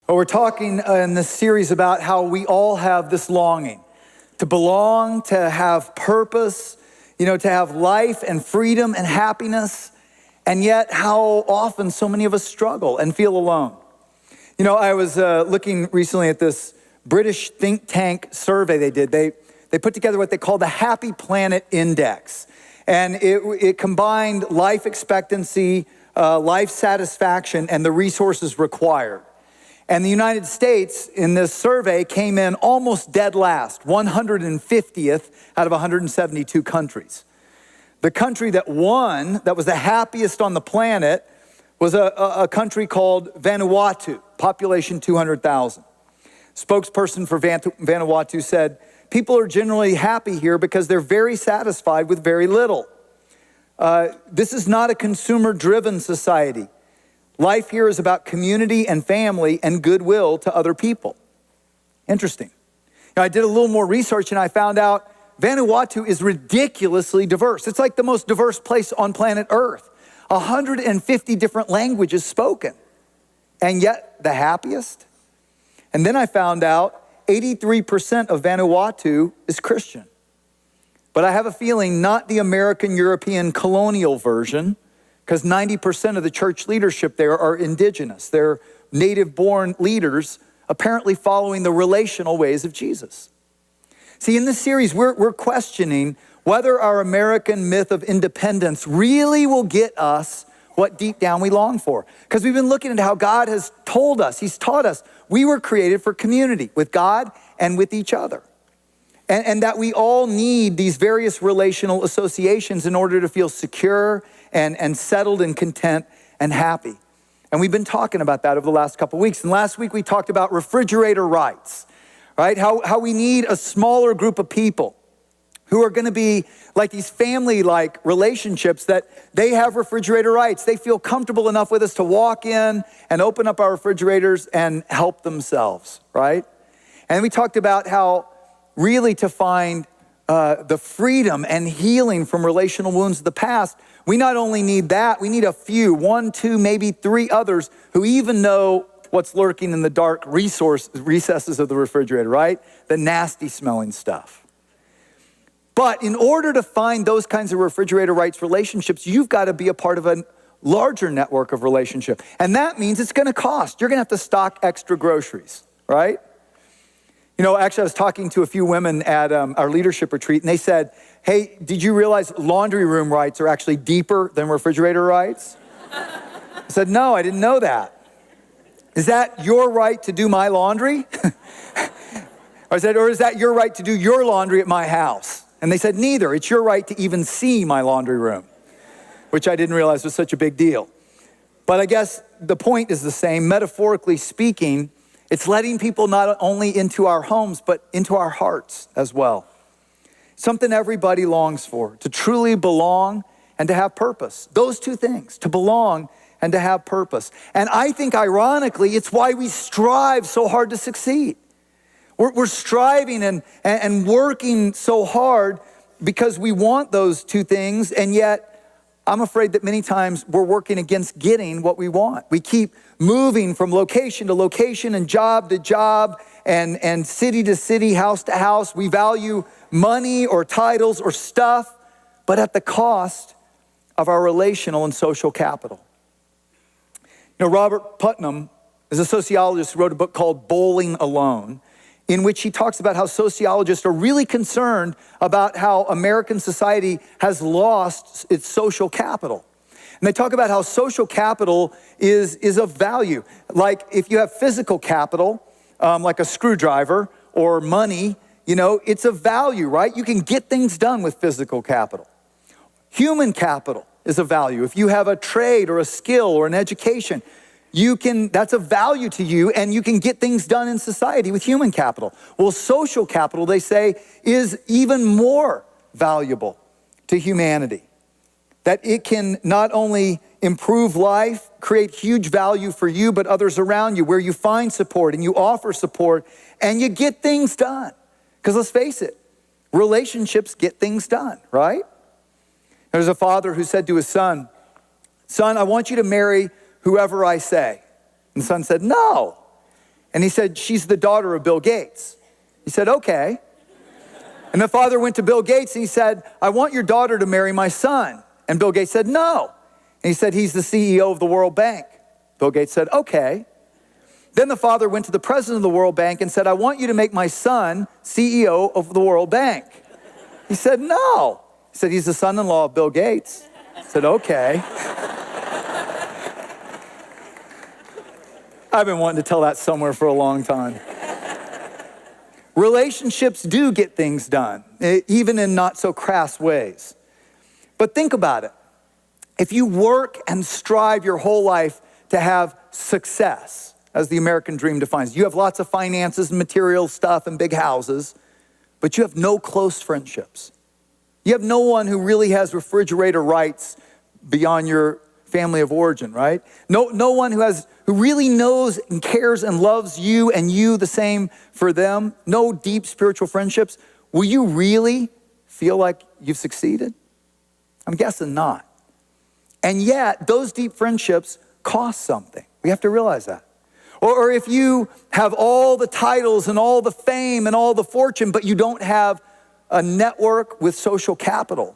Well, we're talking in this series about how we all have this longing to belong, to have purpose, to have life and freedom and happiness, and yet how often so many of us struggle and feel alone. I was looking recently at this British think tank survey they did. They put together what they call the Happy Planet Index, and it combined life expectancy, life satisfaction, and the resources required. And the United States in this survey came in almost dead last, 150th out of 172 countries. The country that won, that was the happiest on the planet, was a country called Vanuatu, population 200,000. Spokesperson for Vanuatu said, people are generally happy here because they're very satisfied with very little. This is not a consumer-driven society. Life here is about community and family and goodwill to other people. Interesting. I did a little more research and I found out Vanuatu is ridiculously diverse. It's like the most diverse place on planet Earth. 150 different languages spoken, and yet the happiest. And then I found out 83% of Vanuatu is Christian. But I have a feeling not the American European colonial version, because 90% of the church leadership there are indigenous. They're native-born leaders, apparently following the relational ways of Jesus. See, in this series, we're questioning whether our American myth of independence really will get us what deep down we long for. Because we've been looking at how God has told us, He's taught us, we were created for community with God and with each other. And that we all need these various relational associations in order to feel secure and settled and content and happy. And we've been talking about that over the last couple of weeks. And last week we talked about refrigerator rights, right? How we need a smaller group of people who are gonna be like these family-like relationships that they have refrigerator rights. They feel comfortable enough with us to walk in and open up our refrigerators and help themselves, right? And we talked about how really to find the freedom and healing from relational wounds of the past, we not only need that, we need a few, 1, 2, maybe 3 others who even know what's lurking in the dark recesses of the refrigerator, right? The nasty smelling stuff. But in order to find those kinds of refrigerator rights relationships, you've got to be a part of a larger network of relationship. And that means it's going to cost. You're going to have to stock extra groceries, right? Actually, I was talking to a few women at our leadership retreat, and they said, hey, did you realize laundry room rights are actually deeper than refrigerator rights? I said, no, I didn't know that. Is that your right to do my laundry? I said, or is that your right to do your laundry at my house? And they said, neither. It's your right to even see my laundry room, which I didn't realize was such a big deal. But I guess the point is the same. Metaphorically speaking, it's letting people not only into our homes, but into our hearts as well. Something everybody longs for, to truly belong and to have purpose. Those two things, to belong and to have purpose. And I think ironically, it's why we strive so hard to succeed. We're striving and working so hard because we want those two things, and yet I'm afraid that many times we're working against getting what we want. We keep moving from location to location and job to job and city to city, house to house. We value money or titles or stuff, but at the cost of our relational and social capital. Robert Putnam is a sociologist who wrote a book called Bowling Alone, in which he talks about how sociologists are really concerned about how American society has lost its social capital. And they talk about how social capital is of value. Like if you have physical capital, like a screwdriver or money, it's of value, right? You can get things done with physical capital. Human capital is of value. If you have a trade or a skill or an education, that's a value to you, and you can get things done in society with human capital. Well, social capital, they say, is even more valuable to humanity. That it can not only improve life, create huge value for you, but others around you, where you find support and you offer support and you get things done. Because let's face it, relationships get things done, right? There's a father who said to his son, I want you to marry whoever I say. And the son said, no, And he said, she's the daughter of Bill Gates. He said, okay. And the father went to Bill Gates and he said, I want your daughter to marry my son. And Bill Gates said, no. And he said, he's the CEO of the World Bank. Bill Gates said, okay. Then the father went to the president of the World Bank and said, I want you to make my son CEO of the World Bank. He said, no. He said, he's the son-in-law of Bill Gates. I said, okay. I've been wanting to tell that somewhere for a long time. Relationships do get things done, even in not so crass ways. But think about it. If you work and strive your whole life to have success, as the American dream defines, you have lots of finances and material stuff and big houses, but you have no close friendships. You have no one who really has refrigerator rights beyond your family of origin, right? No one who really knows and cares and loves you and you the same for them. No deep spiritual friendships. Will you really feel like you've succeeded? I'm guessing not. And yet, those deep friendships cost something. We have to realize that. Or if you have all the titles and all the fame and all the fortune, but you don't have a network with social capital,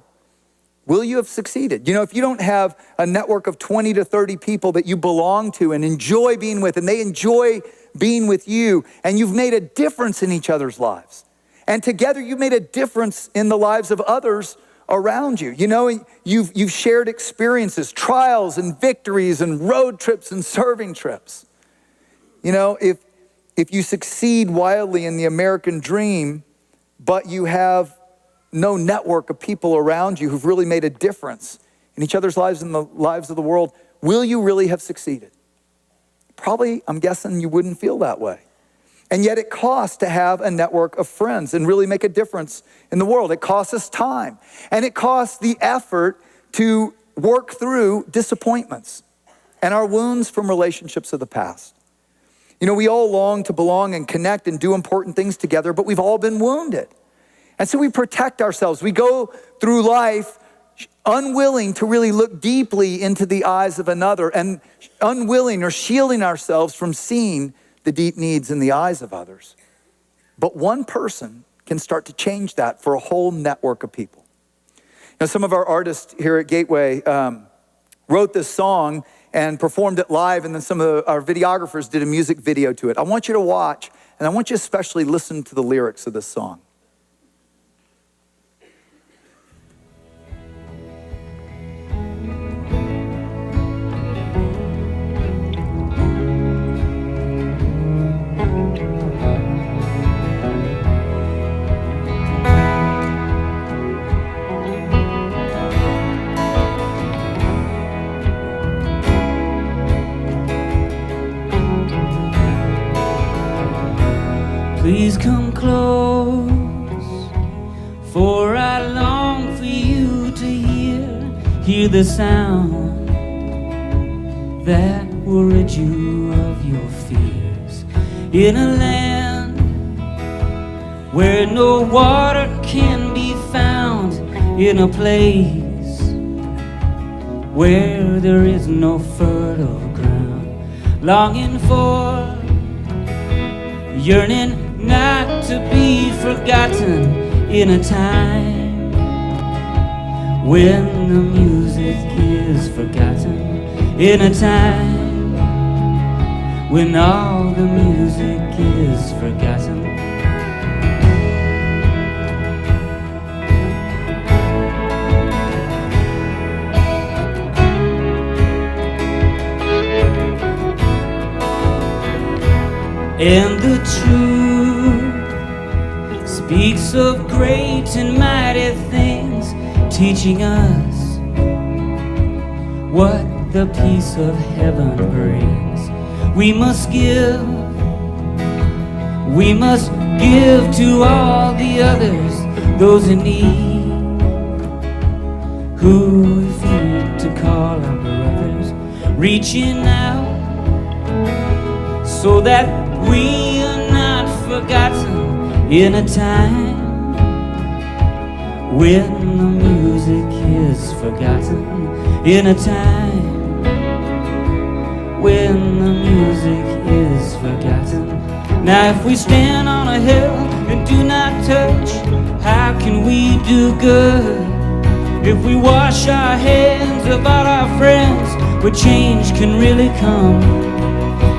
will you have succeeded? You know, if you don't have a network of 20 to 30 people that you belong to and enjoy being with, and they enjoy being with you, and you've made a difference in each other's lives, and together you've made a difference in the lives of others around you. You know, you've shared experiences, trials and victories and road trips and serving trips. You know, if you succeed wildly in the American dream, but you have no network of people around you who've really made a difference in each other's lives and the lives of the world, will you really have succeeded? Probably, I'm guessing you wouldn't feel that way. And yet it costs to have a network of friends and really make a difference in the world. It costs us time. And it costs the effort to work through disappointments and our wounds from relationships of the past. You know, we all long to belong and connect and do important things together, but we've all been wounded. And so we protect ourselves. We go through life unwilling to really look deeply into the eyes of another and unwilling or shielding ourselves from seeing the deep needs in the eyes of others. But one person can start to change that for a whole network of people. Now, some of our artists here at Gateway wrote this song and performed it live, and then some of our videographers did a music video to it. I want you to watch, and I want you to especially listen to the lyrics of this song. Please come close, for I long for you to hear the sound that will rid you of your fears. In a land where no water can be found, in a place where there is no fertile ground, longing for, yearning not to be forgotten, in a time when the music is forgotten, in a time when all the music is forgotten. And the truth speaks of great and mighty things, teaching us what the peace of heaven brings. We must give to all the others, those in need, who we feed to call our brothers, reaching out so that we are not forgotten, in a time when the music is forgotten, in a time when the music is forgotten. Now if we stand on a hill and do not touch, how can we do good? If we wash our hands about our friends, where change can really come.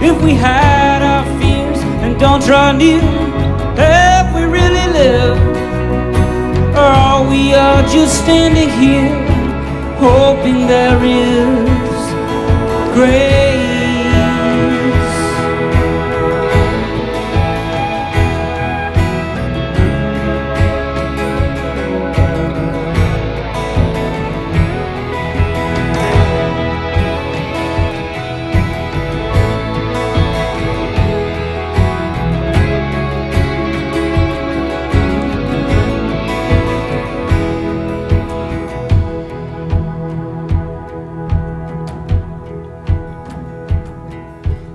If we hide our fears and don't draw near, have we really lived? Or are we all just standing here, hoping there is grace?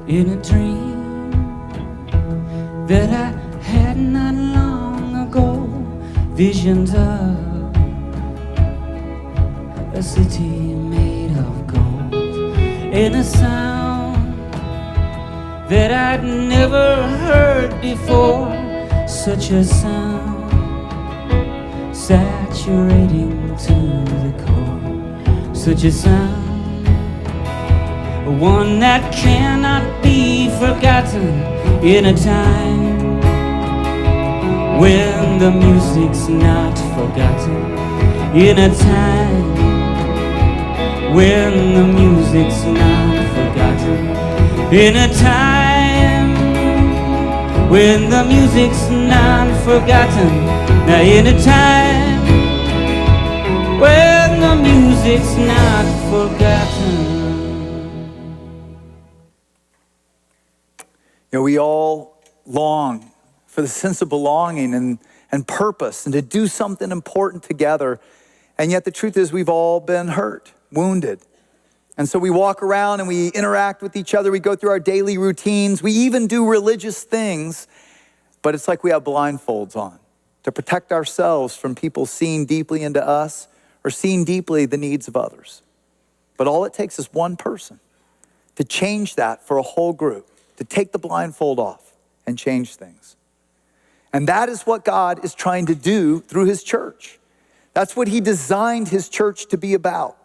In a dream that I had not long ago, visions of a city made of gold. In a sound that I'd never heard before, such a sound saturating to the core, such a sound, one that cannot be forgotten in a time when the music's not forgotten, in a time when the music's not forgotten, in a time when the music's not forgotten. Now in a time when the music's not forgotten. You know, we all long for the sense of belonging and purpose and to do something important together. And yet the truth is we've all been hurt, wounded. And so we walk around and we interact with each other. We go through our daily routines. We even do religious things, but it's like we have blindfolds on to protect ourselves from people seeing deeply into us or seeing deeply the needs of others. But all it takes is one person to change that for a whole group, to take the blindfold off and change things. And that is what God is trying to do through his church. That's what he designed his church to be about.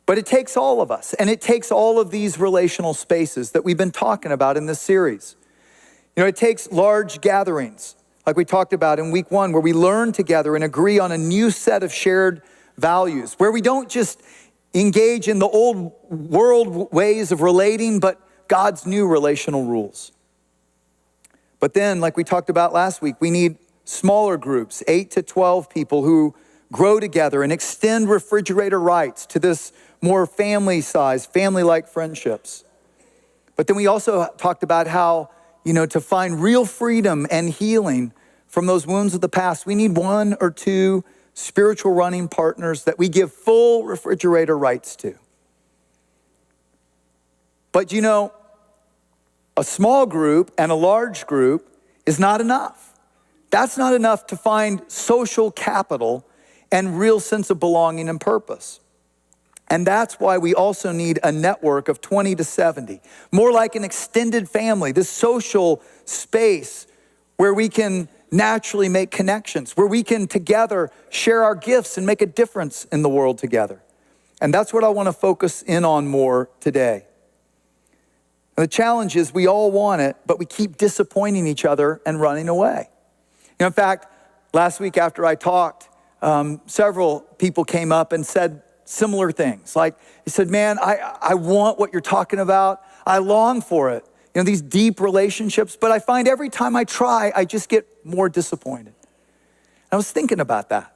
But it takes all of us, and it takes all of these relational spaces that we've been talking about in this series. You know, it takes large gatherings, like we talked about in week 1, where we learn together and agree on a new set of shared values, where we don't just engage in the old world ways of relating, but God's new relational rules. But then, like we talked about last week, we need smaller groups, 8 to 12 people who grow together and extend refrigerator rights to this more family-like friendships. But then we also talked about how, to find real freedom and healing from those wounds of the past, we need 1 or 2 spiritual running partners that we give full refrigerator rights to. But a small group and a large group is not enough. That's not enough to find social capital and real sense of belonging and purpose. And that's why we also need a network of 20 to 70, more like an extended family, this social space where we can naturally make connections, where we can together share our gifts and make a difference in the world together. And that's what I want to focus in on more today. And the challenge is we all want it, but we keep disappointing each other and running away. In fact, last week after I talked, several people came up and said similar things. Like, he said, man, I want what you're talking about. I long for it. These deep relationships, but I find every time I try, I just get more disappointed. I was thinking about that.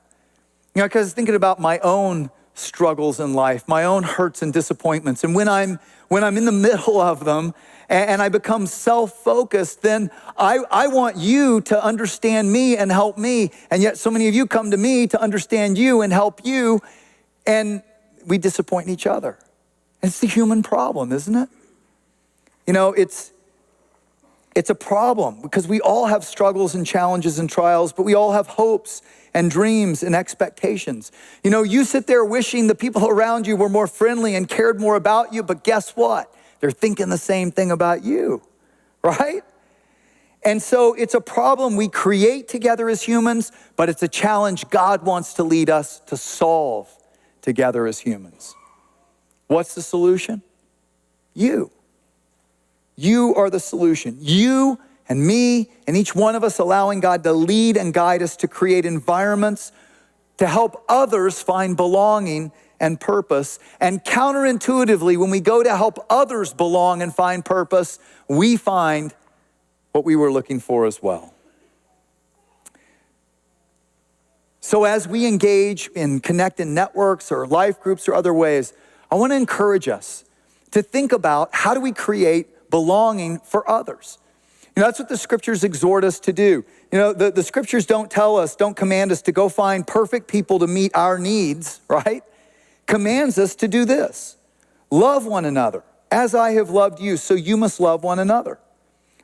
Because I was thinking about my own struggles in life, my own hurts and disappointments. And when I'm in the middle of them and I become self-focused, then I want you to understand me and help me. And yet so many of you come to me to understand you and help you, and we disappoint each other. It's the human problem, isn't it? It's a problem because we all have struggles and challenges and trials, but we all have hopes and dreams and expectations. You sit there wishing the people around you were more friendly and cared more about you, but guess what? They're thinking the same thing about you, right? And so it's a problem we create together as humans, but it's a challenge God wants to lead us to solve together as humans. What's the solution? You. You are the solution. You and me and each one of us allowing God to lead and guide us to create environments to help others find belonging and purpose. And counterintuitively, when we go to help others belong and find purpose, we find what we were looking for as well. So as we engage in connected networks or life groups or other ways, I want to encourage us to think about how do we create belonging for others. That's what the scriptures exhort us to do. The scriptures don't command us to go find perfect people to meet our needs, right? Commands us to do this. Love one another. As I have loved you, so you must love one another.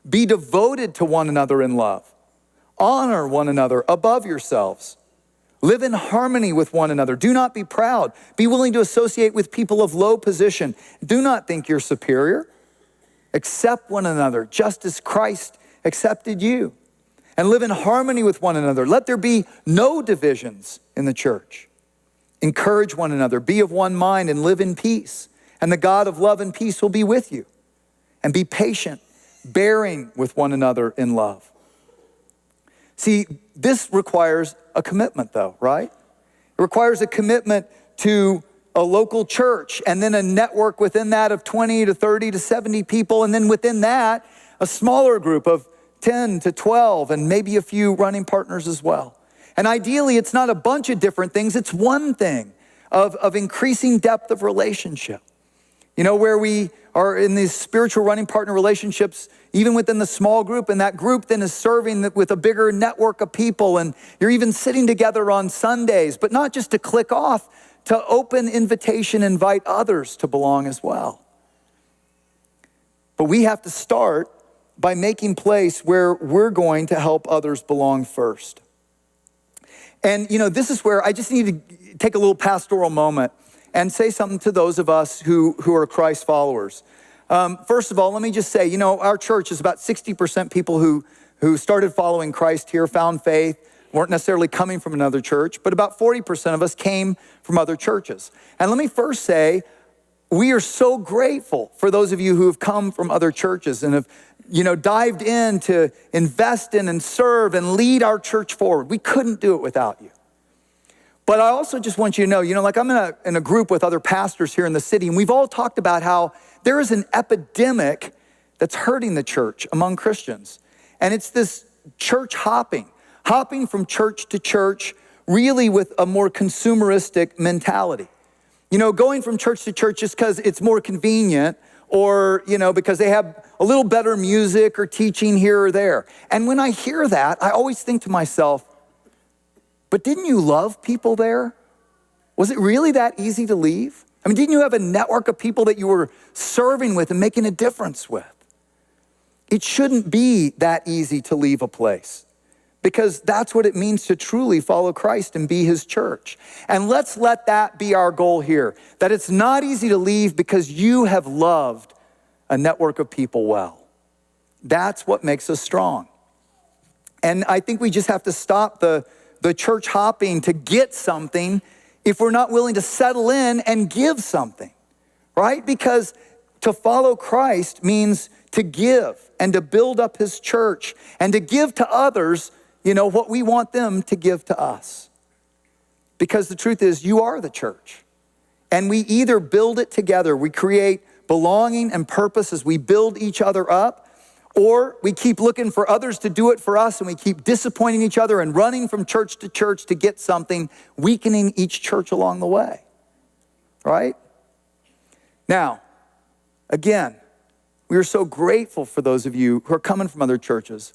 Be devoted to one another in love. Honor one another above yourselves. Live in harmony with one another. Do not be proud. Be willing to associate with people of low position. Do not think you're superior. Accept one another just as Christ accepted you. And live in harmony with one another. Let there be no divisions in the church. Encourage one another. Be of one mind and live in peace. And the God of love and peace will be with you. And be patient, bearing with one another in love. See, this requires a commitment though, right? It requires a commitment to a local church, and then a network within that of 20 to 30 to 70 people, and then within that, a smaller group of 10 to 12, and maybe a few running partners as well. And ideally, it's not a bunch of different things, it's one thing of increasing depth of relationship. Where we are in these spiritual running partner relationships, even within the small group, and that group then is serving with a bigger network of people, and you're even sitting together on Sundays, but not just to click off, to open invitation, invite others to belong as well. But we have to start by making place where we're going to help others belong first. And this is where I just need to take a little pastoral moment and say something to those of us who are Christ followers. First of all, let me just say, our church is about 60% people who started following Christ here, found faith, weren't necessarily coming from another church, but about 40% of us came from other churches. And let me first say, we are so grateful for those of you who have come from other churches and have, dived in to invest in and serve and lead our church forward. We couldn't do it without you. But I also just want you to know, like I'm in a group with other pastors here in the city, and we've all talked about how there is an epidemic that's hurting the church among Christians. And it's this church hopping from church to church, really with a more consumeristic mentality. Going from church to church just because it's more convenient, or, because they have a little better music or teaching here or there. And when I hear that, I always think to myself, but didn't you love people there? Was it really that easy to leave? Didn't you have a network of people that you were serving with and making a difference with? It shouldn't be that easy to leave a place, because that's what it means to truly follow Christ and be his church. And let's let that be our goal here, that it's not easy to leave because you have loved a network of people well. That's what makes us strong. And I think we just have to stop the church hopping to get something if we're not willing to settle in and give something, right? Because to follow Christ means to give and to build up his church and to give to others what we want them to give to us. Because the truth is, you are the church. And we either build it together, we create belonging and purpose as we build each other up, or we keep looking for others to do it for us, and we keep disappointing each other and running from church to church to get something, weakening each church along the way, right? Now, again, we are so grateful for those of you who are coming from other churches.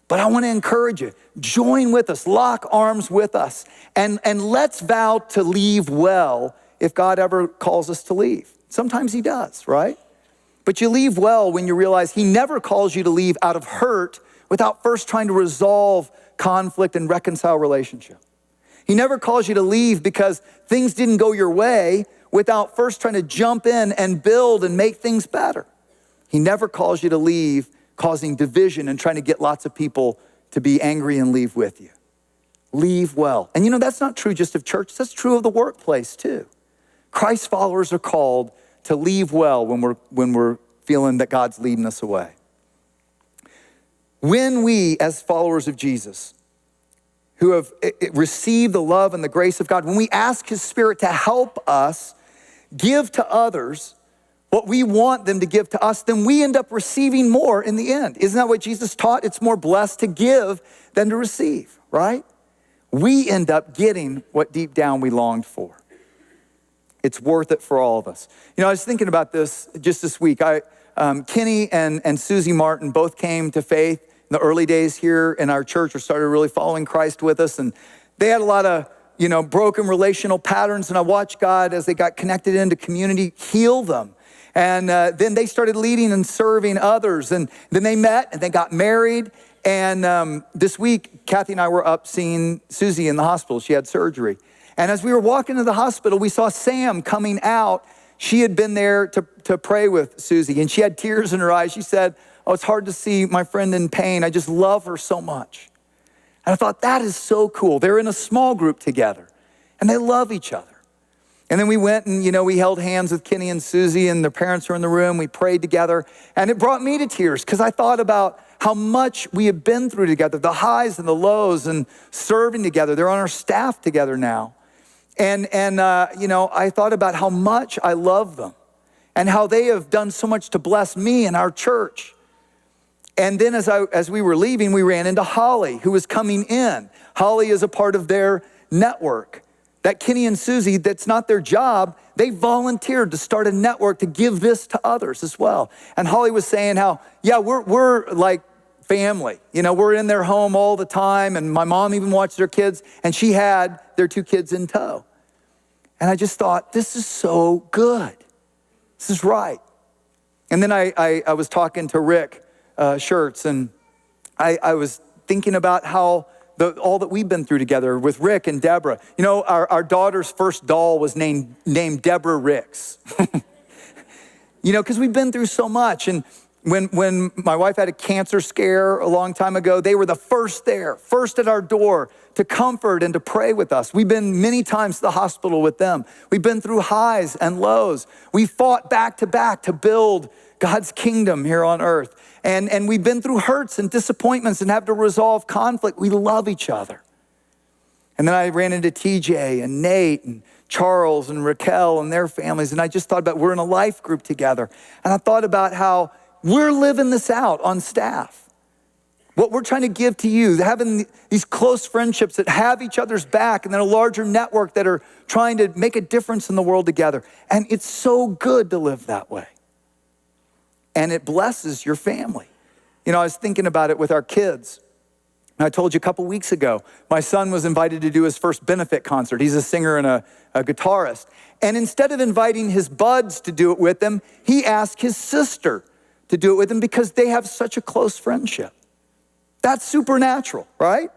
But I want to encourage you, join with us, lock arms with us, and let's vow to leave well if God ever calls us to leave. Sometimes he does, right? But you leave well when you realize he never calls you to leave out of hurt without first trying to resolve conflict and reconcile relationship. He never calls you to leave because things didn't go your way without first trying to jump in and build and make things better. He never calls you to leave causing division and trying to get lots of people to be angry and leave with you. Leave well. And that's not true just of church, that's true of the workplace too. Christ followers are called to leave well when we're feeling that God's leading us away. When we, as followers of Jesus, who have received the love and the grace of God, when we ask his Spirit to help us give to others what we want them to give to us, then we end up receiving more in the end. Isn't that what Jesus taught? It's more blessed to give than to receive, right? We end up getting what deep down we longed for. It's worth it for all of us. I was thinking about this just this week. Kenny and Susie Martin both came to faith in the early days here in our church, or started really following Christ with us. And they had a lot of, broken relational patterns. And I watched God, as they got connected into community, heal them. And then they started leading and serving others. And then they met and they got married. And this week, Kathy and I were up seeing Susie in the hospital. She had surgery. And as we were walking to the hospital, we saw Sam coming out. She had been there to pray with Susie, and she had tears in her eyes. She said, "Oh, it's hard to see my friend in pain. I just love her so much." And I thought, that is so cool. They're in a small group together, and they love each other. And then we went and, we held hands with Kenny and Susie, and their parents were in the room. We prayed together, and it brought me to tears because I thought about how much we have been through together, the highs and the lows, and serving together. They're on our staff together now. And I thought about how much I love them and how they have done so much to bless me and our church. And then as we were leaving, we ran into Holly, who was coming in. Holly is a part of their network. That Kenny and Susie, that's not their job. They volunteered to start a network to give this to others as well. And Holly was saying how, we're like family. We're in their home all the time, and my mom even watched their kids, and she had their 2 kids in tow. And I just thought, this is so good. This is right. And then I was talking to Rick Schertz, and I was thinking about how all that we've been through together with Rick and Deborah. Our daughter's first doll was named Deborah Ricks. Because we've been through so much. And when my wife had a cancer scare a long time ago, they were the first at our door to comfort and to pray with us. We've been many times to the hospital with them. We've been through highs and lows. We fought back to back to build God's kingdom here on earth. And we've been through hurts and disappointments and have to resolve conflict. We love each other. And then I ran into TJ and Nate and Charles and Raquel and their families. And I just thought about, we're in a life group together. And I thought about how we're living this out on staff. What we're trying to give to you, having these close friendships that have each other's back, and then a larger network that are trying to make a difference in the world together. And it's so good to live that way. And it blesses your family. I was thinking about it with our kids. I told you a couple weeks ago, my son was invited to do his first benefit concert. He's a singer and a guitarist. And instead of inviting his buds to do it with him, he asked his sister to do it with him because they have such a close friendship. That's supernatural, right?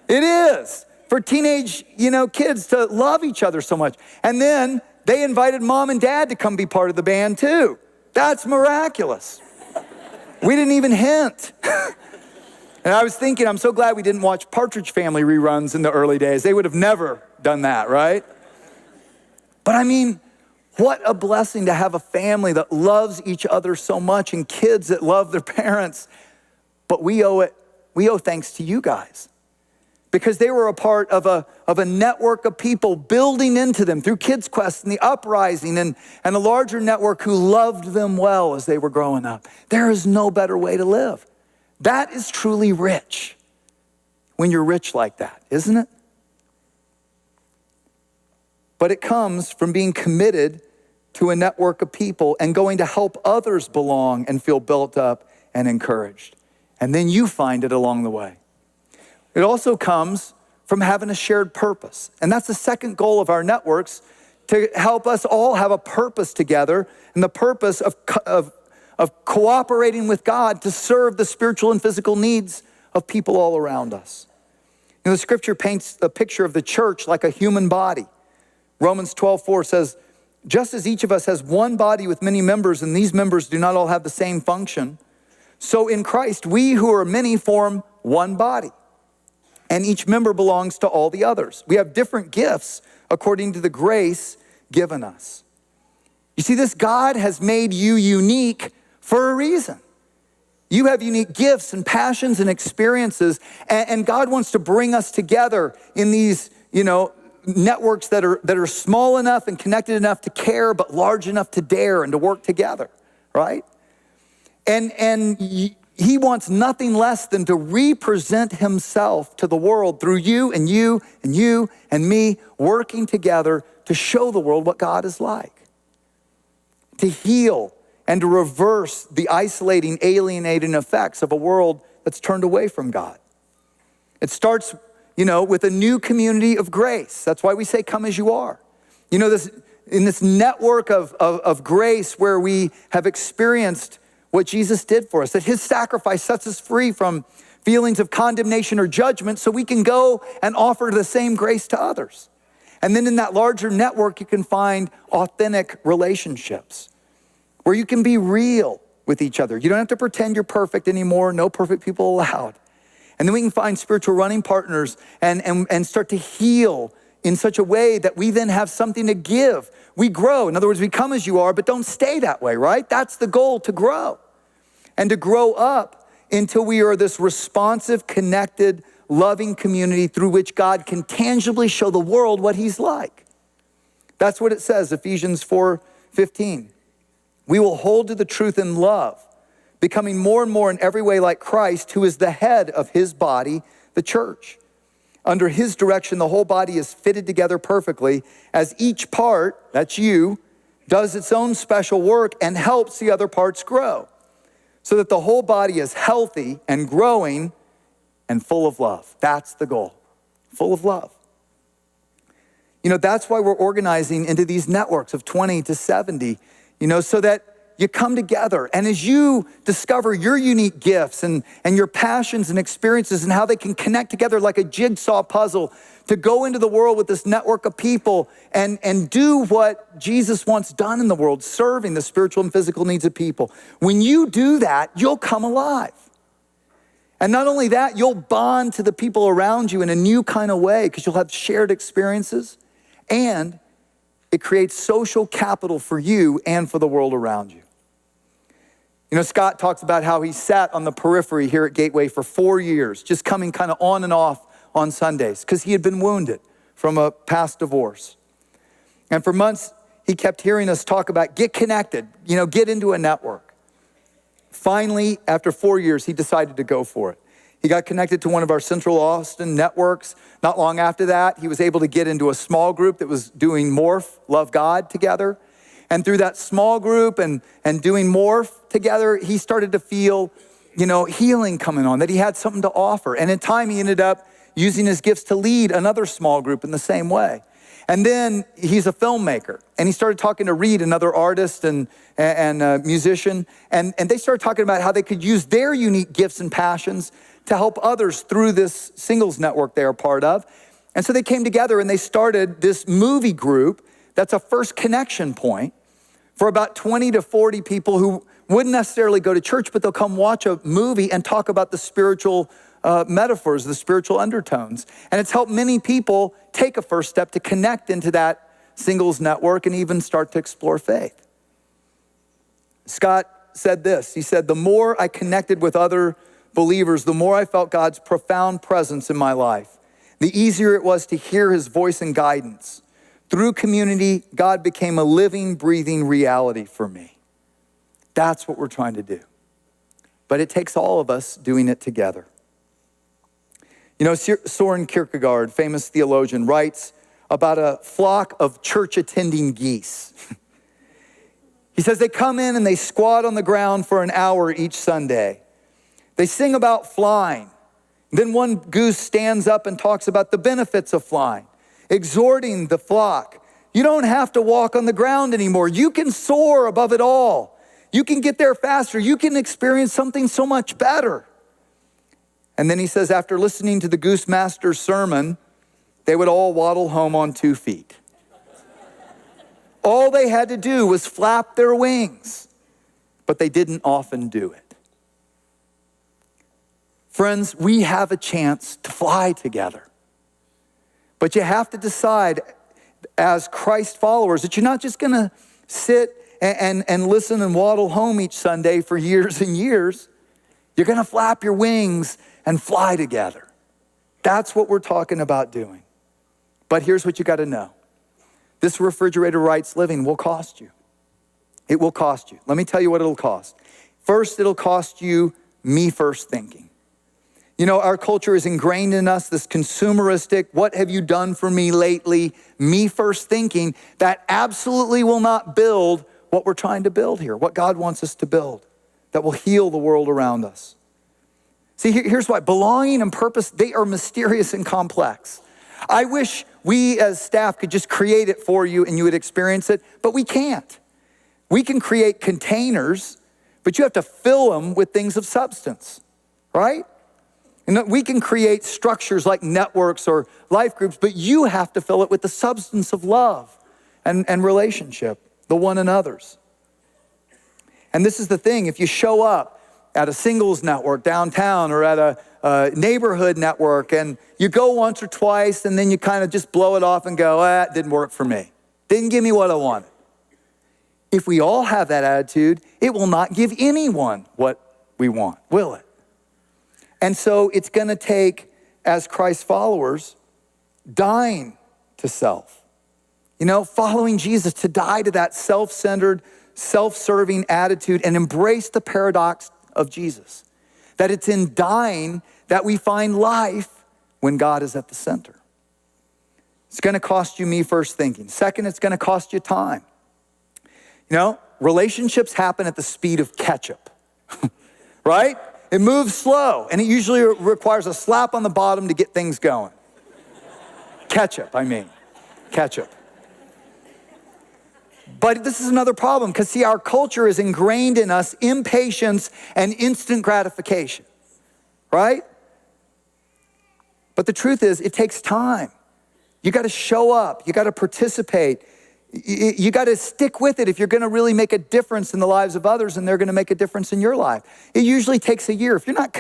It is for teenage, kids to love each other so much. And then they invited mom and dad to come be part of the band too. That's miraculous. We didn't even hint. And I was thinking, I'm so glad we didn't watch Partridge Family reruns in the early days. They would have never done that, right? But I mean, what a blessing to have a family that loves each other so much, and kids that love their parents. But we owe thanks to you guys, because they were a part of a network of people building into them through Kids Quest and the Uprising and a larger network who loved them well as they were growing up. There is no better way to live. That is truly rich when you're rich like that, isn't it? But it comes from being committed to a network of people and going to help others belong and feel built up and encouraged. And then you find it along the way. It also comes from having a shared purpose. And that's the second goal of our networks, to help us all have a purpose together, and the purpose of cooperating with God to serve the spiritual and physical needs of people all around us. The scripture paints a picture of the church like a human body. Romans 12:4 says, just as each of us has one body with many members, and these members do not all have the same function, So in Christ, we who are many form one body, and each member belongs to all the others. We have different gifts according to the grace given us. You see, this God has made you unique for a reason. You have unique gifts and passions and experiences, and God wants to bring us together in these, networks that are small enough and connected enough to care, but large enough to dare and to work together, right? And he wants nothing less than to represent himself to the world through you and you and you and me working together to show the world what God is like, to heal and to reverse the isolating, alienating effects of a world that's turned away from God. It starts, with a new community of grace. That's why we say, come as you are. In this network of grace where we have experienced what Jesus did for us, that his sacrifice sets us free from feelings of condemnation or judgment so we can go and offer the same grace to others. And then in that larger network, you can find authentic relationships where you can be real with each other. You don't have to pretend you're perfect anymore. No perfect people allowed. And then we can find spiritual running partners and start to heal in such a way that we then have something to give. We grow. In other words, we come as you are, but don't stay that way, right? That's the goal, to grow. And to grow up until we are this responsive, connected, loving community through which God can tangibly show the world what he's like. That's what it says, Ephesians 4:15. We will hold to the truth in love, becoming more and more in every way like Christ, who is the head of his body, the church. Under his direction, the whole body is fitted together perfectly as each part, that's you, does its own special work and helps the other parts grow, so that the whole body is healthy and growing and full of love. That's the goal, full of love. That's why we're organizing into these networks of 20 to 70, so that you come together. And as you discover your unique gifts and your passions and experiences and how they can connect together like a jigsaw puzzle to go into the world with this network of people and do what Jesus wants done in the world, serving the spiritual and physical needs of people. When you do that, you'll come alive. And not only that, you'll bond to the people around you in a new kind of way because you'll have shared experiences, and it creates social capital for you and for the world around you. Scott talks about how he sat on the periphery here at Gateway for 4 years, just coming kind of on and off on Sundays because he had been wounded from a past divorce. And for months, he kept hearing us talk about get connected, get into a network. Finally, after 4 years, he decided to go for it. He got connected to one of our Central Austin networks. Not long after that, he was able to get into a small group that was doing Morph, Love God together. And through that small group and doing Morph together, he started to feel, healing coming on, that he had something to offer. And in time, he ended up using his gifts to lead another small group in the same way. And then he's a filmmaker, and he started talking to Reed, another artist and musician, and they started talking about how they could use their unique gifts and passions to help others through this singles network they are part of. And so they came together and they started this movie group that's a first connection point for about 20 to 40 people who wouldn't necessarily go to church, but they'll come watch a movie and talk about the spiritual metaphors, the spiritual undertones. And it's helped many people take a first step to connect into that singles network and even start to explore faith. Scott said this, he said, the more I connected with other believers, the more I felt God's profound presence in my life, the easier it was to hear his voice and guidance. Through community, God became a living, breathing reality for me. That's what we're trying to do. But it takes all of us doing it together. Soren Kierkegaard, famous theologian, writes about a flock of church-attending geese. He says they come in and they squat on the ground for an hour each Sunday. They sing about flying. Then one goose stands up and talks about the benefits of flying, exhorting the flock. You don't have to walk on the ground anymore. You can soar above it all. You can get there faster. You can experience something so much better. And then he says, after listening to the goose master's sermon, they would all waddle home on 2 feet. All they had to do was flap their wings, but they didn't often do it. Friends, we have a chance to fly together. But you have to decide as Christ followers that you're not just gonna sit and listen and waddle home each Sunday for years and years. You're gonna flap your wings and fly together. That's what we're talking about doing. But here's what you gotta know. This refrigerator rights living will cost you. It will cost you. Let me tell you what it'll cost. First, it'll cost you me first thinking. You know, our culture is ingrained in us, this consumeristic, what have you done for me lately, me first thinking that absolutely will not build what we're trying to build here, what God wants us to build, that will heal the world around us. See, here's why. Belonging and purpose, they are mysterious and complex. I wish we as staff could just create it for you and you would experience it, but we can't. We can create containers, but you have to fill them with things of substance, right? And we can create structures like networks or life groups, but you have to fill it with the substance of love and relationship, the one another's. And this is the thing, if you show up at a singles network downtown or at a neighborhood network and you go once or twice and then you kind of just blow it off and go, it didn't work for me. Didn't give me what I wanted. If we all have that attitude, it will not give anyone what we want, will it? And so it's gonna take, as Christ followers, dying to self. You know, following Jesus, to die to that self-centered, self-serving attitude and embrace the paradox of Jesus. That it's in dying that we find life when God is at the center. It's gonna cost you me first thinking. Second, it's gonna cost you time. You know, relationships happen at the speed of ketchup, right? It moves slow, and it usually requires a slap on the bottom to get things going. Ketchup. But this is another problem, because see, our culture is ingrained in us impatience and instant gratification, right? But the truth is, it takes time. You gotta show up, you gotta participate, you gotta stick with it if you're gonna really make a difference in the lives of others and they're gonna make a difference in your life. It usually takes a year. If you're not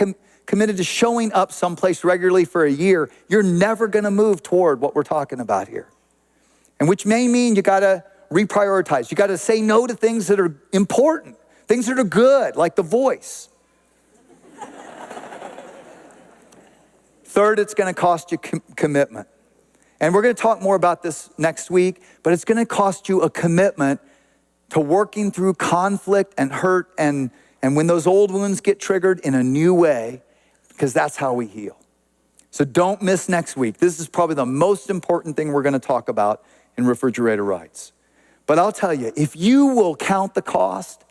committed to showing up someplace regularly for a year, you're never gonna move toward what we're talking about here. And which may mean you gotta reprioritize. You gotta say no to things that are important, things that are good, like The Voice. Third, it's gonna cost you commitment. And we're gonna talk more about this next week, but it's gonna cost you a commitment to working through conflict and hurt and when those old wounds get triggered in a new way, because that's how we heal. So don't miss next week. This is probably the most important thing we're gonna talk about in Refrigerator Rights. But I'll tell you, if you will count the cost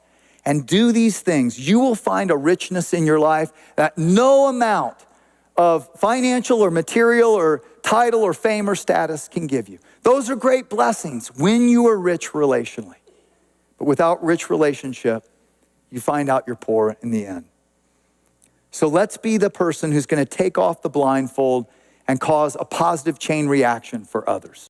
and do these things, you will find a richness in your life that no amount of financial or material or title or fame or status can give you. Those are great blessings when you are rich relationally. But without rich relationship, you find out you're poor in the end. So let's be the person who's gonna take off the blindfold and cause a positive chain reaction for others.